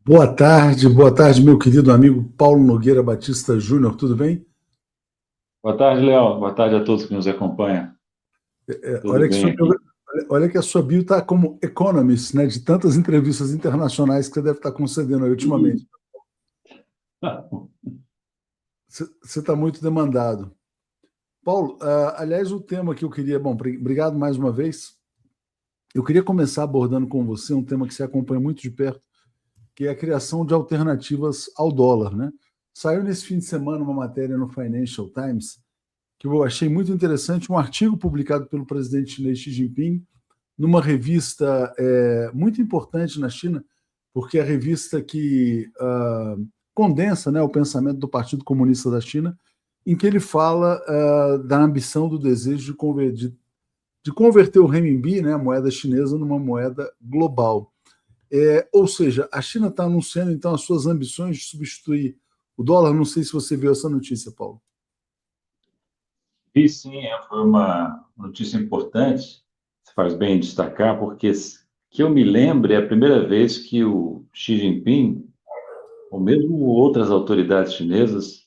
Boa tarde, meu querido amigo Paulo Nogueira Batista Júnior, tudo bem? Boa tarde, Léo. Boa tarde a todos que nos acompanham. Tudo Olha que, bem aqui? olha que a sua bio está como Economist, né? De tantas entrevistas internacionais que você deve estar concedendo aí Ih, ultimamente. Você está muito demandado. Paulo, aliás, o tema que eu queria, bom, obrigado mais uma vez. Eu queria começar abordando com você um tema que você acompanha muito de perto, que é a criação de alternativas ao dólar, né? Saiu nesse fim de semana uma matéria no Financial Times que eu achei muito interessante, um artigo publicado pelo presidente chinês Xi Jinping numa revista muito importante na China, porque é a revista que condensa, né, o pensamento do Partido Comunista da China, em que ele fala da ambição, do desejo de converter o renminbi, né, a moeda chinesa, numa moeda global. Ou seja, a China está anunciando, então, as suas ambições de substituir o dólar. Não sei se você viu essa notícia, Paulo. E sim, foi uma notícia importante. Você faz bem em destacar, porque que eu me lembre, é a primeira vez que o Xi Jinping, ou mesmo outras autoridades chinesas,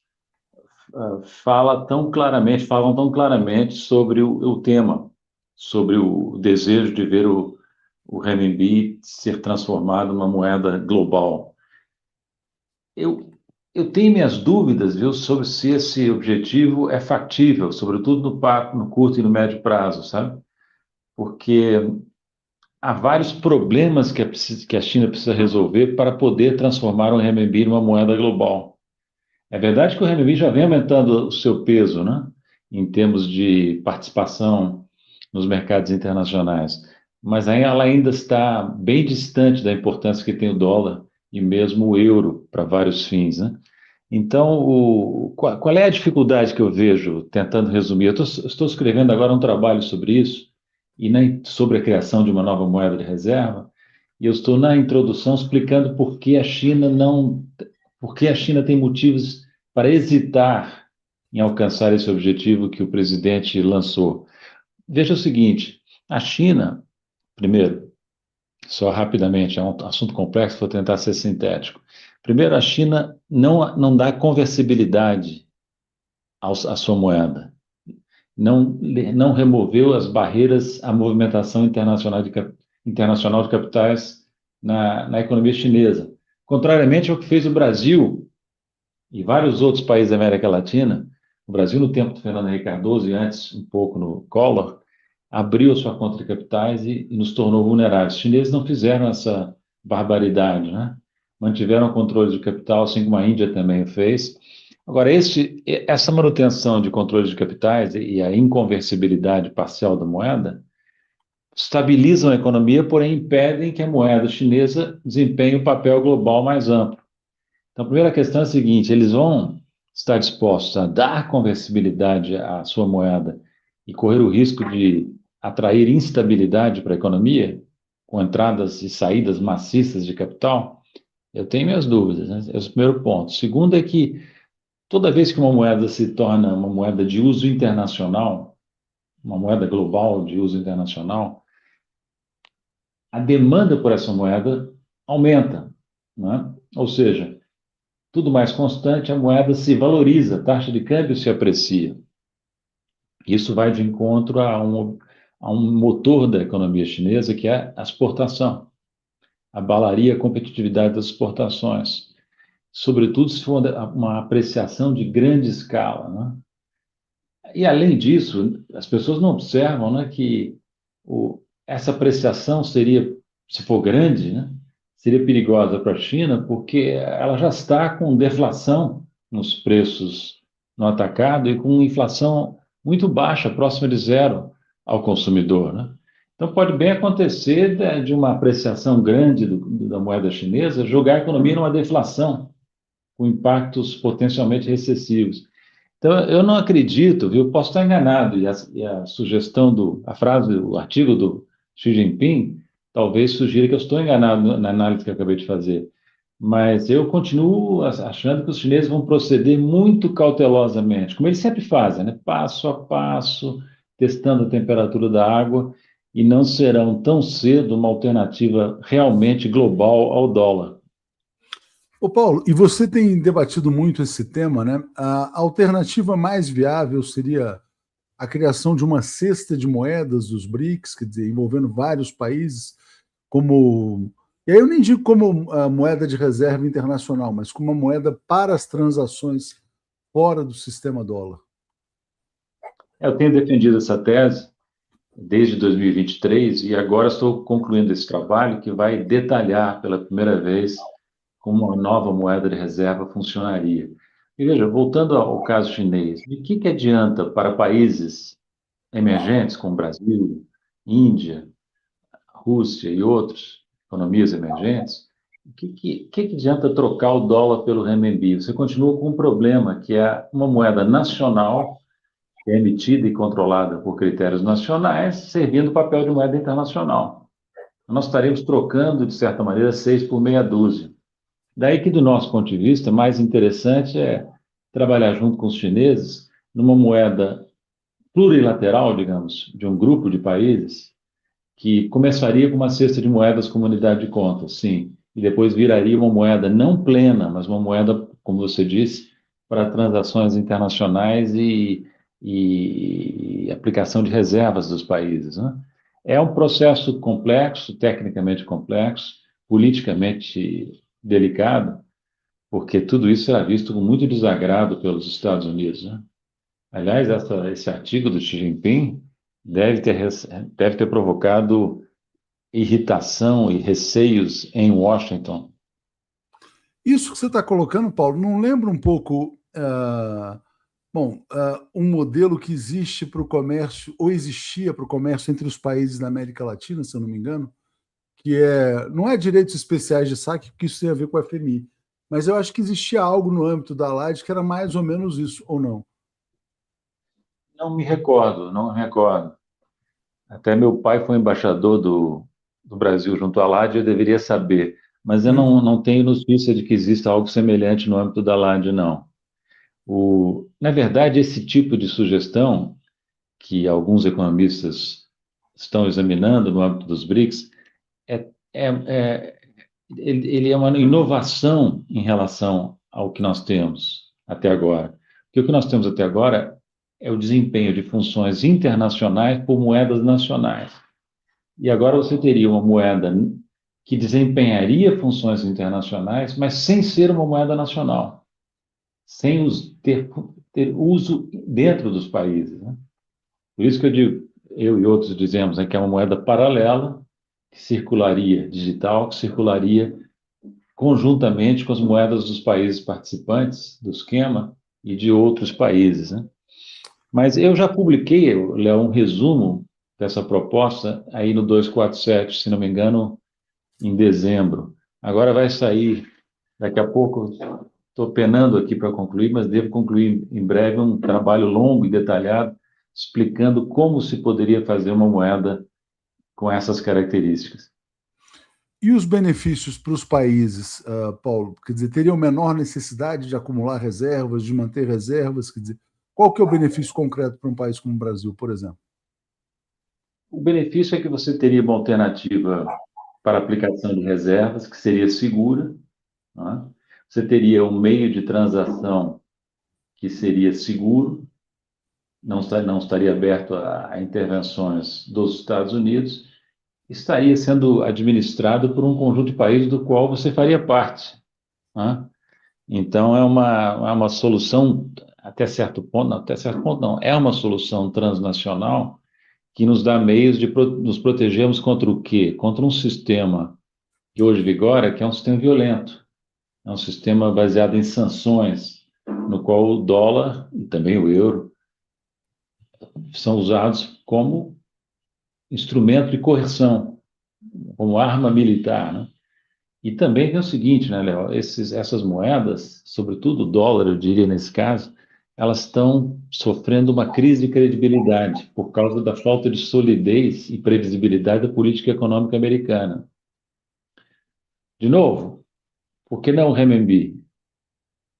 falam tão claramente sobre o tema, sobre o desejo de ver o renminbi ser transformado numa moeda global. Eu, eu tenho minhas dúvidas, viu, sobre se esse objetivo é factível, sobretudo no curto e no médio prazo, sabe? Porque há vários problemas que a China precisa resolver para poder transformar o renminbi numa moeda global. É verdade que o renminbi já vem aumentando o seu peso, né? Em termos de participação nos mercados internacionais, mas ela ainda está bem distante da importância que tem o dólar e mesmo o euro para vários fins, né? Então, qual é a dificuldade que eu vejo, tentando resumir? Estou escrevendo agora um trabalho sobre isso, sobre a criação de uma nova moeda de reserva, e eu estou na introdução explicando por que a China tem motivos para hesitar em alcançar esse objetivo que o presidente lançou. Veja o seguinte: a China, primeiro, só rapidamente, é um assunto complexo, vou tentar ser sintético. Primeiro, a China não dá conversibilidade à sua moeda, não removeu as barreiras à movimentação internacional de capitais na economia chinesa. Contrariamente ao que fez o Brasil e vários outros países da América Latina, o Brasil, no tempo do Fernando Henrique Cardoso e antes um pouco no Collor, abriu a sua conta de capitais e nos tornou vulneráveis. Os chineses não fizeram essa barbaridade, né? Mantiveram o controle de capital, assim como a Índia também fez. Agora, essa manutenção de controle de capitais e a inconversibilidade parcial da moeda estabilizam a economia, porém impedem que a moeda chinesa desempenhe um papel global mais amplo. Então, a primeira questão é a seguinte: eles vão estar dispostos a dar conversibilidade à sua moeda e correr o risco de atrair instabilidade para a economia, com entradas e saídas maciças de capital? Eu tenho minhas dúvidas, né? Esse é o primeiro ponto. Segundo é que toda vez que uma moeda se torna uma moeda de uso internacional, uma moeda global de uso internacional, a demanda por essa moeda aumenta, né? Ou seja, tudo mais constante, a moeda se valoriza, a taxa de câmbio se aprecia. Isso vai de encontro a um motor da economia chinesa, que é a exportação. Abalaria a competitividade das exportações, sobretudo se for uma apreciação de grande escala, né? E, além disso, as pessoas não observam, né, que essa apreciação seria, se for grande, né, seria perigosa para a China, porque ela já está com deflação nos preços no atacado e com inflação muito baixa, próxima de zero ao consumidor, né? Então, pode bem acontecer de uma apreciação grande da moeda chinesa jogar a economia numa deflação, com impactos potencialmente recessivos. Então, eu não acredito, viu? Posso estar enganado, e a sugestão a frase, o artigo do Xi Jinping, talvez sugira que eu estou enganado na análise que eu acabei de fazer. Mas eu continuo achando que os chineses vão proceder muito cautelosamente, como eles sempre fazem, né? Passo a passo, testando a temperatura da água, e não serão tão cedo uma alternativa realmente global ao dólar. Ô Paulo, e você tem debatido muito esse tema, né? A alternativa mais viável seria a criação de uma cesta de moedas dos BRICS, quer dizer, envolvendo vários países, como. E aí eu nem digo como a moeda de reserva internacional, mas como uma moeda para as transações fora do sistema dólar. Eu tenho defendido essa tese desde 2023 e agora estou concluindo esse trabalho que vai detalhar pela primeira vez como uma nova moeda de reserva funcionaria. E veja, voltando ao caso chinês, de que adianta para países emergentes como Brasil, Índia, Rússia e outros, economias emergentes, o que adianta trocar o dólar pelo renminbi? Você continua com um problema, que é uma moeda nacional, que é emitida e controlada por critérios nacionais, servindo o papel de moeda internacional. Nós estaremos trocando, de certa maneira, 6 por meia dúzia. Daí que, do nosso ponto de vista, mais interessante é trabalhar junto com os chineses numa moeda plurilateral, digamos, de um grupo de países, que começaria com uma cesta de moedas como unidade de conta, sim, e depois viraria uma moeda não plena, mas uma moeda, como você disse, para transações internacionais e aplicação de reservas dos países, né? É um processo complexo, tecnicamente complexo, politicamente delicado, porque tudo isso será visto com muito desagrado pelos Estados Unidos, né? Aliás, esse artigo do Xi Jinping deve ter provocado irritação e receios em Washington. Isso que você está colocando, Paulo, não lembra um pouco, um modelo que existe para o comércio, ou existia para o comércio entre os países da América Latina, se eu não me engano, que não é direitos especiais de saque, porque isso tem a ver com a FMI, mas eu acho que existia algo no âmbito da LAD que era mais ou menos isso, ou não? Não me recordo, não me recordo. Até meu pai foi embaixador do Brasil junto à LAD, eu deveria saber, mas eu não tenho notícia de que exista algo semelhante no âmbito da LAD, não. Na verdade, esse tipo de sugestão que alguns economistas estão examinando no âmbito dos BRICS é, é, é, ele é uma inovação em relação ao que nós temos até agora. Porque o que nós temos até agora é o desempenho de funções internacionais por moedas nacionais. E agora você teria uma moeda que desempenharia funções internacionais, mas sem ser uma moeda nacional, sem ter uso dentro dos países, né? Por isso que eu digo, eu e outros dizemos, né, que é uma moeda paralela, que circularia digital, que circularia conjuntamente com as moedas dos países participantes do esquema e de outros países, né? Mas eu já publiquei, Léo, um resumo dessa proposta aí no 247, se não me engano, em dezembro. Agora vai sair, daqui a pouco, estou penando aqui para concluir, mas devo concluir em breve um trabalho longo e detalhado explicando como se poderia fazer uma moeda com essas características. E os benefícios para os países, Paulo? Quer dizer, teriam menor necessidade de acumular reservas, de manter reservas? Quer dizer, qual que é o benefício concreto para um país como o Brasil, por exemplo? O benefício é que você teria uma alternativa para aplicação de reservas, que seria segura, né? Você teria um meio de transação que seria seguro, não estaria aberto a intervenções dos Estados Unidos, estaria sendo administrado por um conjunto de países do qual você faria parte, né? Então, é uma solução, até certo ponto não, é uma solução transnacional que nos dá meios de nos protegermos contra o quê? Contra um sistema que hoje vigora, que é um sistema violento, é um sistema baseado em sanções, no qual o dólar e também o euro são usados como instrumento de coerção, como arma militar, né? E também tem o seguinte, né, Léo? Essas moedas, sobretudo o dólar, eu diria nesse caso, elas estão sofrendo uma crise de credibilidade por causa da falta de solidez e previsibilidade da política econômica americana. De novo, por que não o renminbi?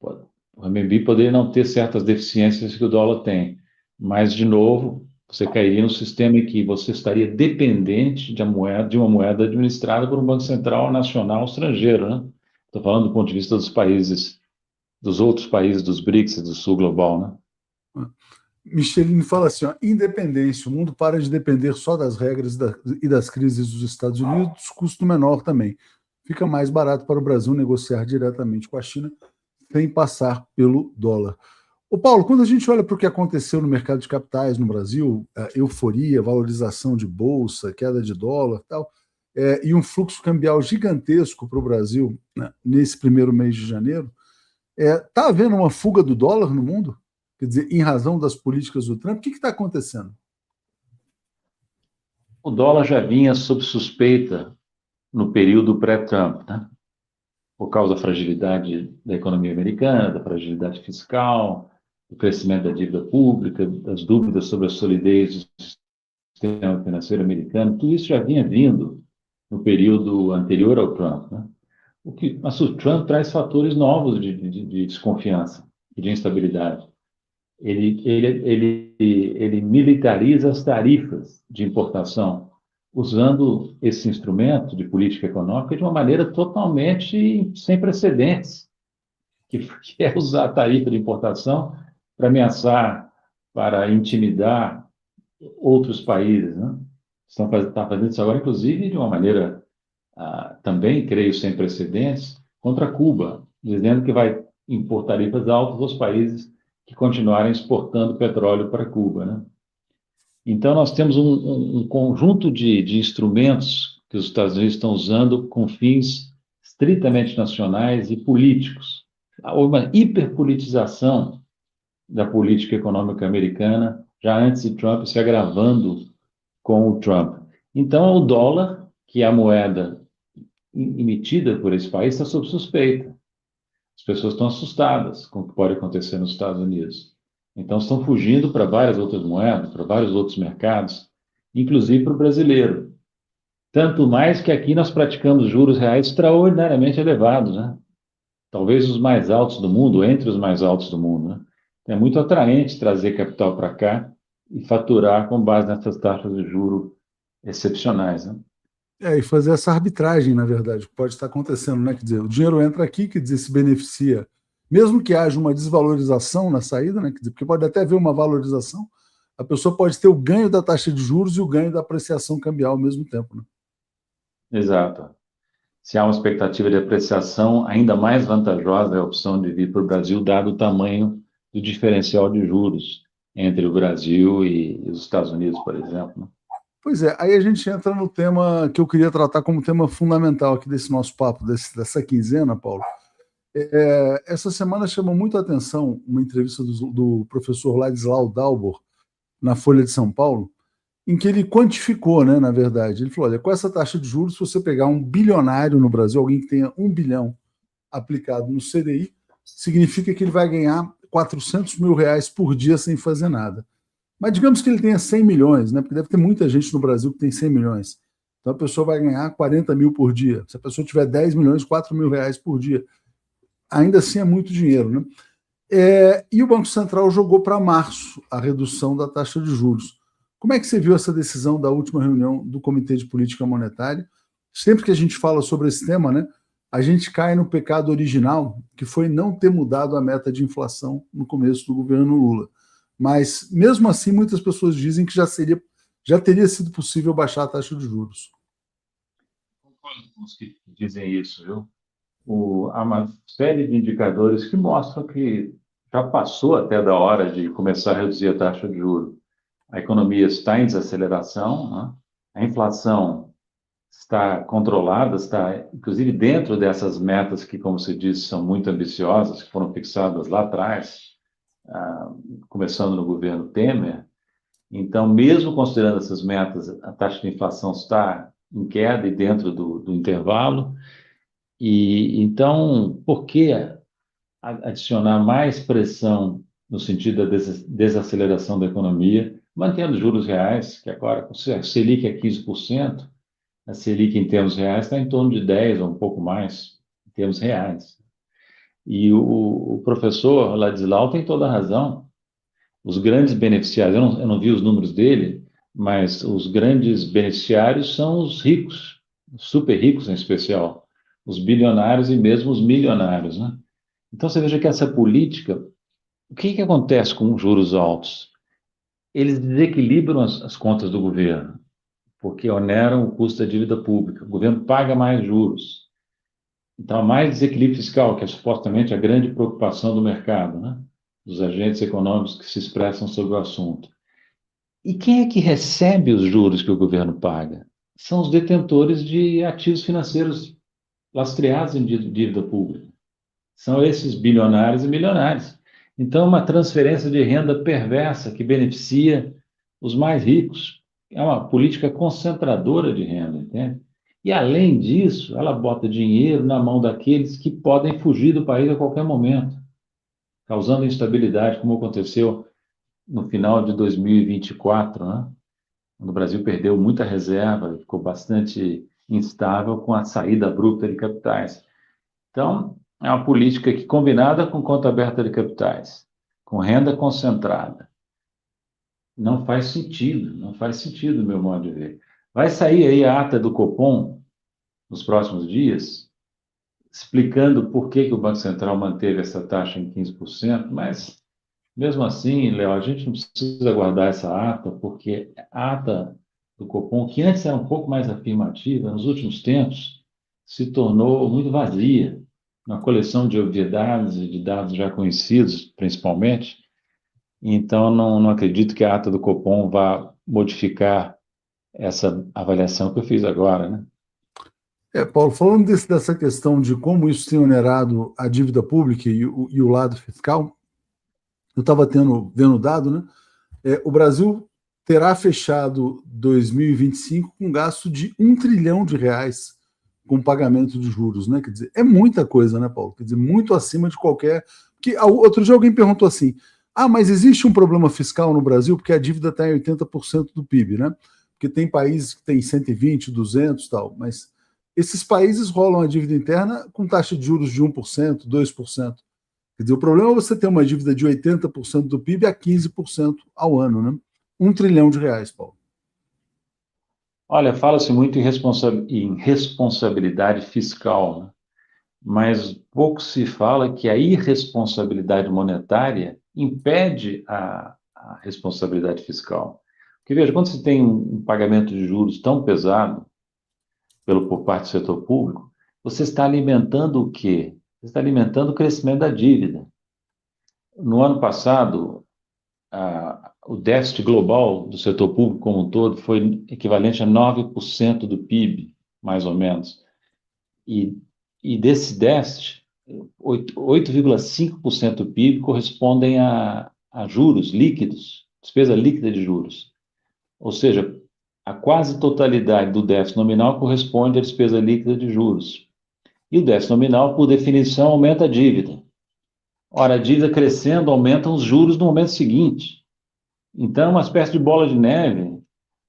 O renminbi poderia não ter certas deficiências que o dólar tem, mas, de novo, você cairia num sistema em que você estaria dependente de uma moeda administrada por um Banco Central nacional estrangeiro, né? Estou falando do ponto de vista dos países, dos outros países dos BRICS e do Sul Global, né? Michelin fala assim, ó, independência, o mundo para de depender só das regras e das crises dos Estados Unidos, custo menor também. Fica mais barato para o Brasil negociar diretamente com a China sem passar pelo dólar. Ô Paulo, quando a gente olha para o que aconteceu no mercado de capitais no Brasil, euforia, valorização de bolsa, queda de dólar tal, e um fluxo cambial gigantesco para o Brasil, né, nesse primeiro mês de janeiro, está havendo uma fuga do dólar no mundo? Quer dizer, em razão das políticas do Trump, o que está acontecendo? O dólar já vinha sob suspeita no período pré-Trump, né? Por causa da fragilidade da economia americana, da fragilidade fiscal, do crescimento da dívida pública, das dúvidas sobre a solidez do sistema financeiro americano, tudo isso já vinha vindo no período anterior ao Trump, né? Mas o Trump traz fatores novos de desconfiança e de instabilidade. Ele militariza as tarifas de importação, usando esse instrumento de política econômica de uma maneira totalmente sem precedentes, que é usar a tarifa de importação para ameaçar, para intimidar outros países, né? Está fazendo isso agora, inclusive, de uma maneira também, creio, sem precedentes, contra Cuba, dizendo que vai impor tarifas altas aos países que continuarem exportando petróleo para Cuba, né? Então, nós temos um conjunto de instrumentos que os Estados Unidos estão usando com fins estritamente nacionais e políticos. Há uma hiperpolitização da política econômica americana, já antes de Trump, se agravando com o Trump. Então, o dólar, que é a moeda emitida por esse país, está sob suspeita. As pessoas estão assustadas com o que pode acontecer nos Estados Unidos. Então, estão fugindo para várias outras moedas, para vários outros mercados, inclusive para o brasileiro. Tanto mais que aqui nós praticamos juros reais extraordinariamente elevados, né? Talvez os mais altos do mundo, entre os mais altos do mundo, né? É muito atraente trazer capital para cá e faturar com base nessas taxas de juros excepcionais, né? E fazer essa arbitragem, na verdade, que pode estar acontecendo, né? Quer dizer, o dinheiro entra aqui, quer dizer, se beneficia, mesmo que haja uma desvalorização na saída, né? Quer dizer, porque pode até haver uma valorização, a pessoa pode ter o ganho da taxa de juros e o ganho da apreciação cambial ao mesmo tempo, né? Exato. Se há uma expectativa de apreciação, ainda mais vantajosa é a opção de vir para o Brasil, dado o tamanho do diferencial de juros entre o Brasil e os Estados Unidos, por exemplo, né? Pois é, aí a gente entra no tema que eu queria tratar como tema fundamental aqui desse nosso papo, dessa quinzena, Paulo. Essa semana chamou muito a atenção uma entrevista do professor Ladislau Dalbor na Folha de São Paulo, em que ele quantificou, né, na verdade. Ele falou, olha, com essa taxa de juros, se você pegar um bilionário no Brasil, alguém que tenha 1 bilhão aplicado no CDI, significa que ele vai ganhar 400 mil reais por dia sem fazer nada. Mas digamos que ele tenha 100 milhões, né? Porque deve ter muita gente no Brasil que tem 100 milhões. Então a pessoa vai ganhar 40 mil por dia. Se a pessoa tiver 10 milhões, 4 mil reais por dia. Ainda assim é muito dinheiro, né? E o Banco Central jogou para março a redução da taxa de juros. Como é que você viu essa decisão da última reunião do Comitê de Política Monetária? Sempre que a gente fala sobre esse tema, né, a gente cai no pecado original, que foi não ter mudado a meta de inflação no começo do governo Lula. Mas, mesmo assim, muitas pessoas dizem que já teria sido possível baixar a taxa de juros. Concordo com os que dizem isso, viu? Há uma série de indicadores que mostram que já passou até da hora de começar a reduzir a taxa de juros. A economia está em desaceleração, né? A inflação está controlada, está inclusive dentro dessas metas que, como se diz, são muito ambiciosas, que foram fixadas lá atrás, começando no governo Temer. Então, mesmo considerando essas metas, a taxa de inflação está em queda e dentro do intervalo. E então, por que adicionar mais pressão no sentido da desaceleração da economia, mantendo juros reais, que agora, a Selic é 15%, a Selic em termos reais está em torno de 10% ou um pouco mais, em termos reais. E o professor Ladislau tem toda a razão. Os grandes beneficiários, eu não vi os números dele, mas os grandes beneficiários são os ricos, super ricos em especial, os bilionários e mesmo os milionários, né? Então você veja que essa política, o que acontece com os juros altos? Eles desequilibram as contas do governo, porque oneram o custo da dívida pública. O governo paga mais juros. Então, há mais desequilíbrio fiscal, que é supostamente a grande preocupação do mercado, né? Dos agentes econômicos que se expressam sobre o assunto. E quem é que recebe os juros que o governo paga? São os detentores de ativos financeiros lastreados em dívida pública. São esses bilionários e milionários. Então, uma transferência de renda perversa que beneficia os mais ricos. É uma política concentradora de renda, entende? E, além disso, ela bota dinheiro na mão daqueles que podem fugir do país a qualquer momento, causando instabilidade, como aconteceu no final de 2024, né? Quando o Brasil perdeu muita reserva, ficou bastante instável com a saída abrupta de capitais. Então, é uma política que, combinada com conta aberta de capitais, com renda concentrada, não faz sentido, não faz sentido, do meu modo de ver. Vai sair aí a ata do Copom nos próximos dias, explicando por que o Banco Central manteve essa taxa em 15%, mas, mesmo assim, Léo, a gente não precisa guardar essa ata, porque a ata do Copom, que antes era um pouco mais afirmativa, nos últimos tempos, se tornou muito vazia, uma coleção de obviedades e de dados já conhecidos, principalmente. Então, não acredito que a ata do Copom vá modificar essa avaliação que eu fiz agora, né? Paulo, falando dessa questão de como isso tem onerado a dívida pública e o lado fiscal, eu estava vendo o dado, né? O Brasil terá fechado 2025 com gasto de R$ 1 trilhão com pagamento de juros, né? Quer dizer, é muita coisa, né, Paulo? Quer dizer, muito acima de qualquer. Porque outro dia alguém perguntou assim: mas existe um problema fiscal no Brasil porque a dívida está em 80% do PIB, né? Porque tem países que têm 120, 200 e tal, mas esses países rolam a dívida interna com taxa de juros de 1%, 2%. Quer dizer, o problema é você ter uma dívida de 80% do PIB a 15% ao ano, né? R$ 1 trilhão, Paulo. Olha, fala-se muito em responsabilidade fiscal, né? Mas pouco se fala que a irresponsabilidade monetária impede a responsabilidade fiscal. Porque, veja, quando você tem um pagamento de juros tão pesado por parte do setor público, você está alimentando o quê? Você está alimentando o crescimento da dívida. No ano passado, o déficit global do setor público como um todo foi equivalente a 9% do PIB, mais ou menos. E desse déficit, 8,5% do PIB correspondem a juros líquidos, despesa líquida de juros. Ou seja, a quase totalidade do déficit nominal corresponde à despesa líquida de juros. E o déficit nominal, por definição, aumenta a dívida. Ora, a dívida crescendo, aumentam os juros no momento seguinte. Então, é uma espécie de bola de neve,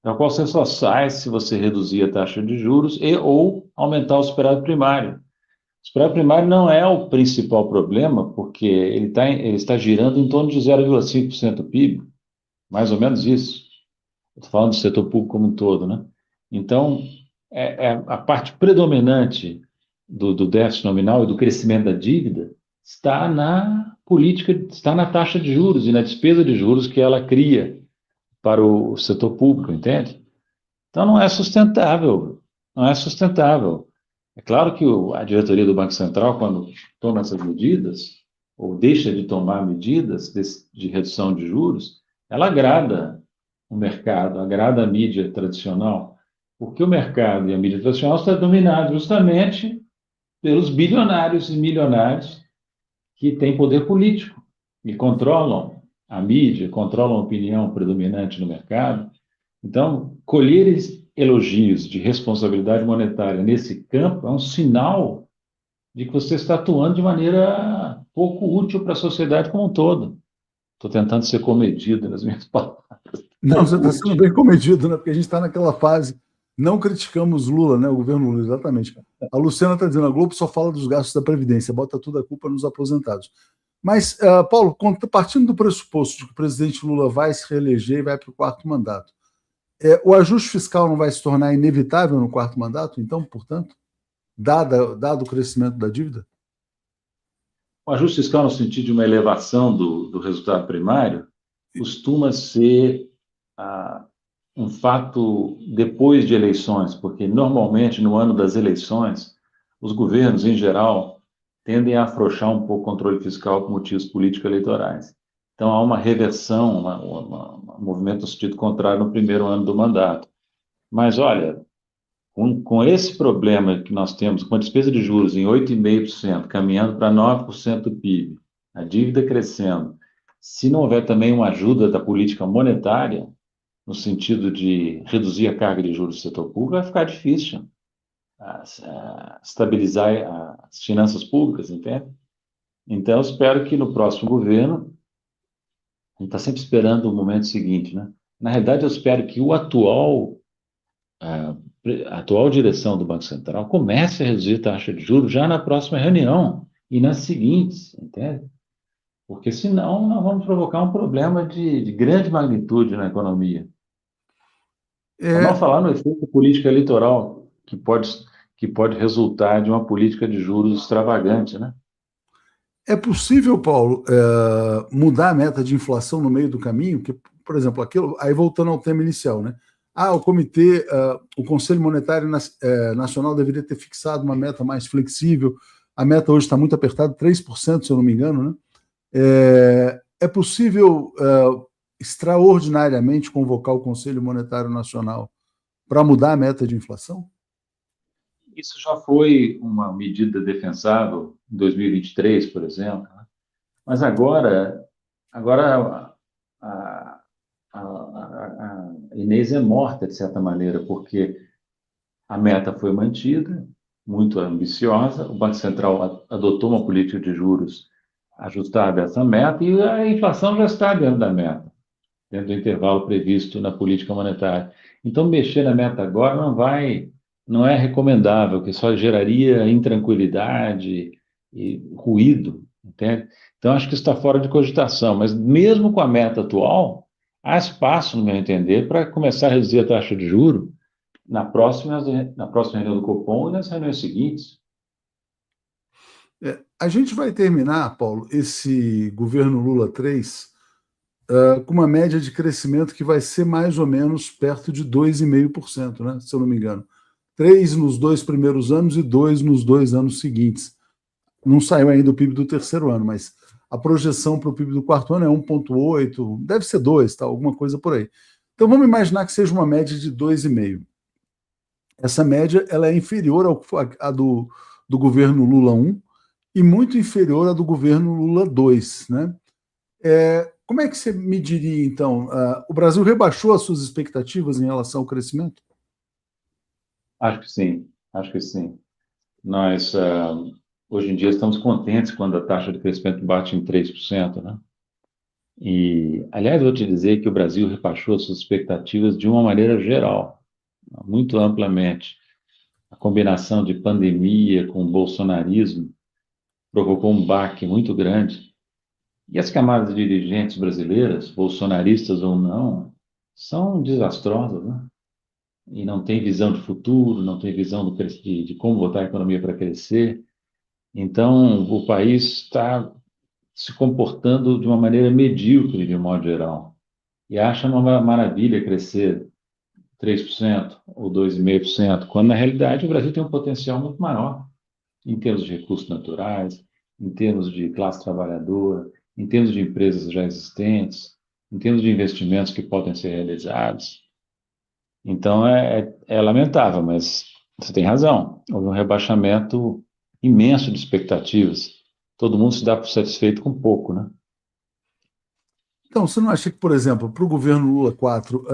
da qual você só sai se você reduzir a taxa de juros ou aumentar o superávit primário. O superávit primário não é o principal problema, porque ele está girando em torno de 0,5% do PIB, mais ou menos isso. Estou falando do setor público como um todo, né? Então, a parte predominante do déficit nominal e do crescimento da dívida está na política, está na taxa de juros e na despesa de juros que ela cria para o setor público, entende? Então, não é sustentável, não é sustentável. É claro que a diretoria do Banco Central, quando toma essas medidas, ou deixa de tomar medidas de redução de juros, ela agrada o mercado, agrada a mídia tradicional, porque o mercado e a mídia tradicional estão dominados justamente pelos bilionários e milionários que têm poder político e controlam a mídia, controlam a opinião predominante no mercado. Então, colher elogios de responsabilidade monetária nesse campo é um sinal de que você está atuando de maneira pouco útil para a sociedade como um todo. Estou tentando ser comedido nas minhas palavras. Não, você está sendo bem comedido, né? Porque a gente está naquela fase. Não criticamos Lula, né? O governo Lula, exatamente. A Luciana está dizendo: a Globo só fala dos gastos da Previdência, bota tudo a culpa nos aposentados. Mas, Paulo, partindo do pressuposto de que o presidente Lula vai se reeleger e vai para o quarto mandato, o ajuste fiscal não vai se tornar inevitável no quarto mandato, então, portanto? dado o crescimento da dívida? O ajuste fiscal, no sentido de uma elevação do resultado primário, costuma ser um fato depois de eleições, porque normalmente no ano das eleições, os governos, em geral, tendem a afrouxar um pouco o controle fiscal por motivos político-eleitorais. Então, há uma reversão, um movimento no sentido contrário no primeiro ano do mandato. Mas, olha, com esse problema que nós temos, com a despesa de juros em 8,5%, caminhando para 9% do PIB, a dívida crescendo, se não houver também uma ajuda da política monetária, no sentido de reduzir a carga de juros do setor público, vai ficar difícil estabilizar as finanças públicas, entende? Então, eu espero que no próximo governo, a gente está sempre esperando o momento seguinte, né? Na realidade, eu espero que a atual direção do Banco Central comece a reduzir a taxa de juros já na próxima reunião e nas seguintes, entende? Porque senão nós vamos provocar um problema de grande magnitude na economia. Para não falar no efeito político eleitoral que pode resultar de uma política de juros extravagante, né? É possível, Paulo, mudar a meta de inflação no meio do caminho? Que, por exemplo, aquilo, aí voltando ao tema inicial, né? O Conselho Monetário Nacional deveria ter fixado uma meta mais flexível. A meta hoje está muito apertada, 3%, se eu não me engano, né? É possível extraordinariamente convocar o Conselho Monetário Nacional para mudar a meta de inflação? Isso já foi uma medida defensável em 2023, por exemplo, né? Mas agora a Inês é morta, de certa maneira, porque a meta foi mantida, muito ambiciosa, o Banco Central adotou uma política de juros ajustada a essa meta e a inflação já está dentro da meta, dentro do intervalo previsto na política monetária. Então, mexer na meta agora não é recomendável, que só geraria intranquilidade e ruído, entende? Então, acho que isso está fora de cogitação, mas mesmo com a meta atual, há espaço, no meu entender, para começar a reduzir a taxa de juros na próxima reunião do Copom e nas reuniões seguintes. A gente vai terminar, Paulo, esse governo Lula 3 com uma média de crescimento que vai ser mais ou menos perto de 2,5%, né, se eu não me engano. 3 nos 2 primeiros anos e 2 nos 2 anos seguintes. Não saiu ainda o PIB do terceiro ano, mas a projeção para o PIB do quarto ano é 1,8, deve ser 2, tá, alguma coisa por aí. Então vamos imaginar que seja uma média de 2,5. Essa média ela é inferior à do governo Lula 1 e muito inferior à do governo Lula 2, né? Como é que você mediria, então? O Brasil rebaixou as suas expectativas em relação ao crescimento? Acho que sim, acho que sim. Nós, hoje em dia, estamos contentes quando a taxa de crescimento bate em 3%, né? E, aliás, vou te dizer que o Brasil rebaixou as suas expectativas de uma maneira geral, muito amplamente. A combinação de pandemia com o bolsonarismo provocou um baque muito grande. E as camadas dirigentes brasileiras, bolsonaristas ou não, são desastrosas, né? E não tem visão de futuro, não tem visão de como botar a economia para crescer. Então, o país está se comportando de uma maneira medíocre, de um modo geral. E acha uma maravilha crescer 3% ou 2,5%, quando, na realidade, o Brasil tem um potencial muito maior em termos de recursos naturais, em termos de classe trabalhadora, em termos de empresas já existentes, em termos de investimentos que podem ser realizados. Então, é lamentável, mas você tem razão. Houve um rebaixamento imenso de expectativas. Todo mundo se dá por satisfeito com pouco, né? Então, você não acha que, por exemplo, para o governo Lula 4,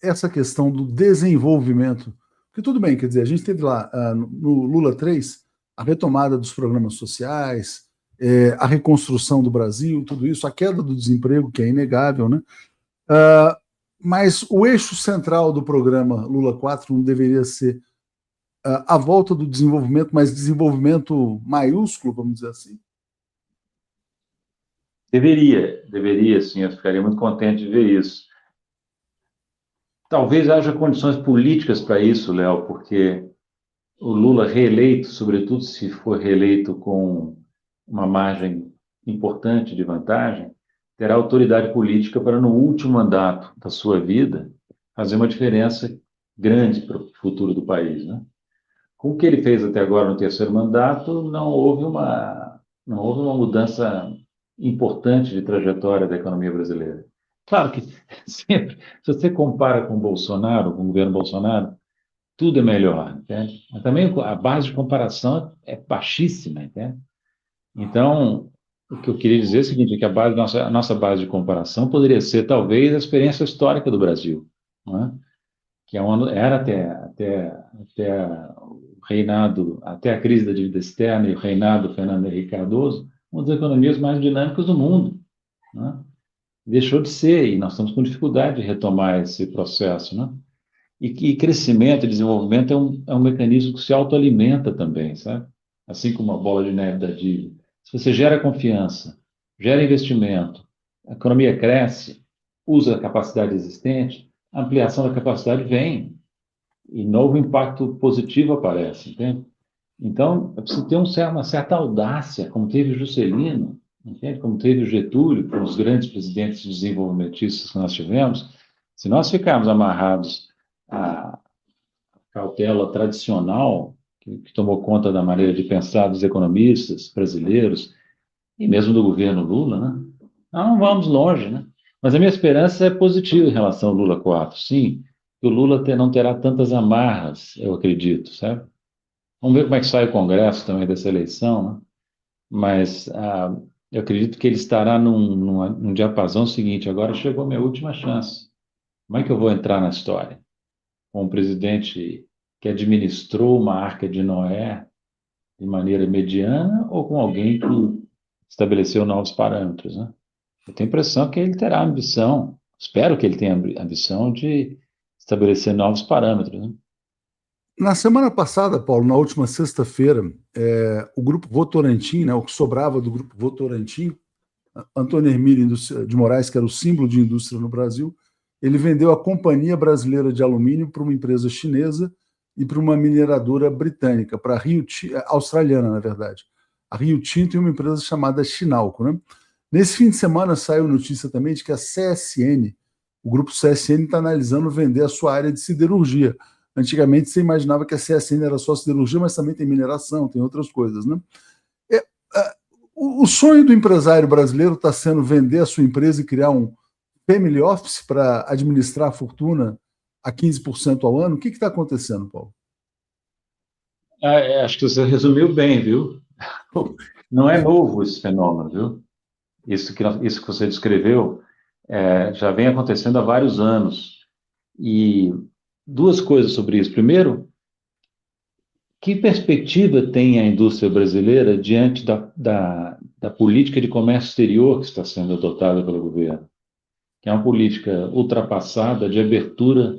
essa questão do desenvolvimento, porque tudo bem, quer dizer, a gente teve lá no Lula 3 a retomada dos programas sociais, a reconstrução do Brasil, tudo isso, a queda do desemprego, que é inegável, né? Mas o eixo central do programa Lula 4 não deveria ser a volta do desenvolvimento, mas desenvolvimento maiúsculo, vamos dizer assim? Deveria, sim, eu ficaria muito contente de ver isso. Talvez haja condições políticas para isso, Léo, porque o Lula reeleito, sobretudo se for reeleito com uma margem importante de vantagem, terá autoridade política para, no último mandato da sua vida, fazer uma diferença grande para o futuro do país, né? Com o que ele fez até agora no terceiro mandato, não houve uma mudança importante de trajetória da economia brasileira. Claro que sempre, se você compara com o Bolsonaro, com o governo Bolsonaro, tudo é melhor, entende? Mas também a base de comparação é baixíssima, entende? Então, o que eu queria dizer é o seguinte, é que a nossa base de comparação poderia ser, talvez, a experiência histórica do Brasil, não é? Que era até o reinado, até a crise da dívida externa e o reinado do Fernando Henrique Cardoso, uma das economias mais dinâmicas do mundo, né? Deixou de ser, e nós estamos com dificuldade de retomar esse processo, né? E crescimento e desenvolvimento é um mecanismo que se autoalimenta também, sabe? Assim como a bola de neve da dívida. Se você gera confiança, gera investimento, a economia cresce, usa a capacidade existente, a ampliação da capacidade vem e novo impacto positivo aparece, entende? Então, é preciso ter uma certa audácia, como teve o Juscelino, entende? Como teve o Getúlio, com os grandes presidentes desenvolvimentistas que nós tivemos. Se nós ficarmos amarrados à cautela tradicional, que tomou conta da maneira de pensar dos economistas brasileiros, e mesmo do governo Lula, né? Nós não vamos longe, né? Mas a minha esperança é positiva em relação ao Lula 4. Sim, que o Lula não terá tantas amarras, eu acredito, sabe? Vamos ver como é que sai o Congresso também dessa eleição, né? Mas eu acredito que ele estará num diapasão seguinte. Agora chegou a minha última chance. Como é que eu vou entrar na história? Com um presidente que administrou uma arca de Noé de maneira mediana ou com alguém que estabeleceu novos parâmetros, né? Eu tenho a impressão que ele terá ambição, espero que ele tenha ambição de estabelecer novos parâmetros, né? Na semana passada, Paulo, na última sexta-feira, o Grupo Votorantim, né, o que sobrava do Grupo Votorantim, Antônio Hermílio de Moraes, que era o símbolo de indústria no Brasil, ele vendeu a Companhia Brasileira de Alumínio para uma empresa chinesa e para uma mineradora britânica, para australiana, na verdade. A Rio Tinto e uma empresa chamada Chinalco, né? Nesse fim de semana saiu notícia também de que a CSN, o grupo CSN, está analisando vender a sua área de siderurgia. Antigamente você imaginava que a CSN era só siderurgia, mas também tem mineração, tem outras coisas, né? O sonho do empresário brasileiro está sendo vender a sua empresa e criar um family office para administrar a fortuna a 15% ao ano. O que está acontecendo, Paulo? Acho que você resumiu bem, viu? Não é novo esse fenômeno, viu? Isso que você descreveu já vem acontecendo há vários anos. E duas coisas sobre isso. Primeiro, que perspectiva tem a indústria brasileira diante da política de comércio exterior que está sendo adotada pelo governo? Que é uma política ultrapassada de abertura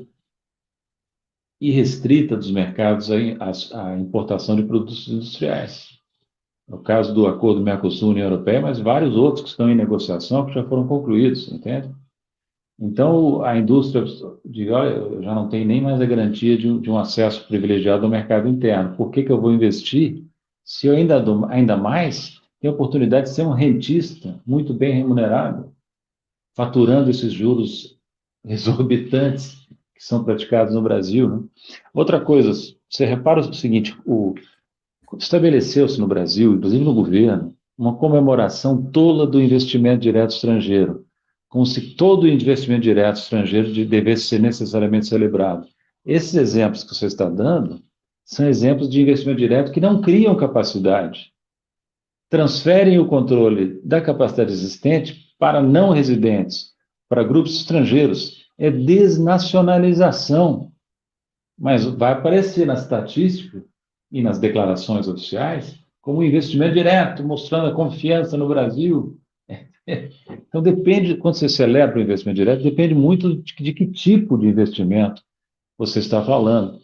irrestrita dos mercados à importação de produtos industriais. No caso do acordo Mercosul-União Europeia, mas vários outros que estão em negociação que já foram concluídos, entende? Então, a indústria diz, olha, eu já não tenho nem mais a garantia de um acesso privilegiado ao mercado interno. Por que eu vou investir se eu ainda mais tenho a oportunidade de ser um rentista muito bem remunerado, faturando esses juros exorbitantes que são praticados no Brasil, né? Outra coisa, você repara o seguinte, estabeleceu-se no Brasil, inclusive no governo, uma comemoração tola do investimento direto estrangeiro, como se todo investimento direto estrangeiro devesse ser necessariamente celebrado. Esses exemplos que você está dando são exemplos de investimento direto que não criam capacidade, transferem o controle da capacidade existente para não residentes, para grupos estrangeiros. É desnacionalização, mas vai aparecer na estatística e nas declarações oficiais como investimento direto, mostrando a confiança no Brasil. Então, depende, quando você celebra o investimento direto, depende muito de que tipo de investimento você está falando.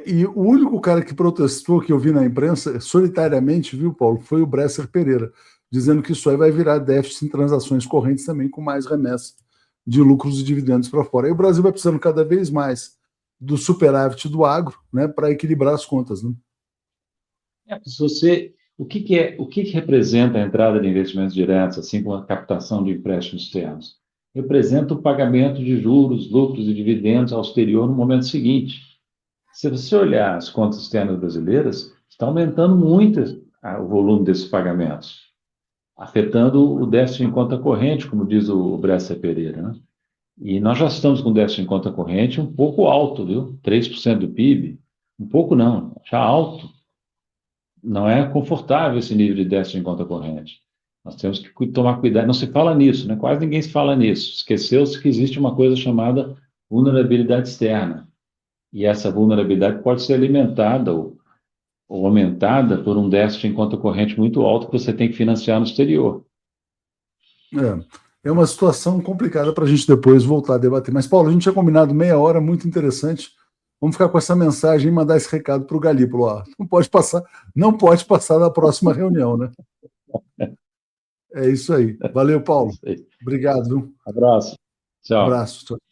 E o único cara que protestou, que eu vi na imprensa, solitariamente, viu, Paulo, foi o Bresser Pereira, dizendo que isso aí vai virar déficit em transações correntes também, com mais remessa de lucros e dividendos para fora. E o Brasil vai precisando cada vez mais do superávit do agro, né, para equilibrar as contas. Né? O que representa a entrada de investimentos diretos, assim como a captação de empréstimos externos? Representa o pagamento de juros, lucros e dividendos ao exterior no momento seguinte. Se você olhar as contas externas brasileiras, está aumentando muito o volume desses pagamentos, afetando o déficit em conta corrente, como diz o Bresser Pereira, né? E nós já estamos com déficit em conta corrente um pouco alto, viu? 3% do PIB. Um pouco não, já alto. Não é confortável esse nível de déficit em conta corrente. Nós temos que tomar cuidado. Não se fala nisso, né? Quase ninguém se fala nisso. Esqueceu-se que existe uma coisa chamada vulnerabilidade externa. E essa vulnerabilidade pode ser alimentada ou aumentada por um déficit em conta corrente muito alto que você tem que financiar no exterior. É uma situação complicada para a gente depois voltar a debater. Mas, Paulo, a gente tinha combinado meia hora, muito interessante. Vamos ficar com essa mensagem e mandar esse recado para o Galípolo. Ó. Não pode passar da próxima reunião, né? É isso aí. Valeu, Paulo. Obrigado. Viu? Abraço. Tchau. Abraço. Tchau.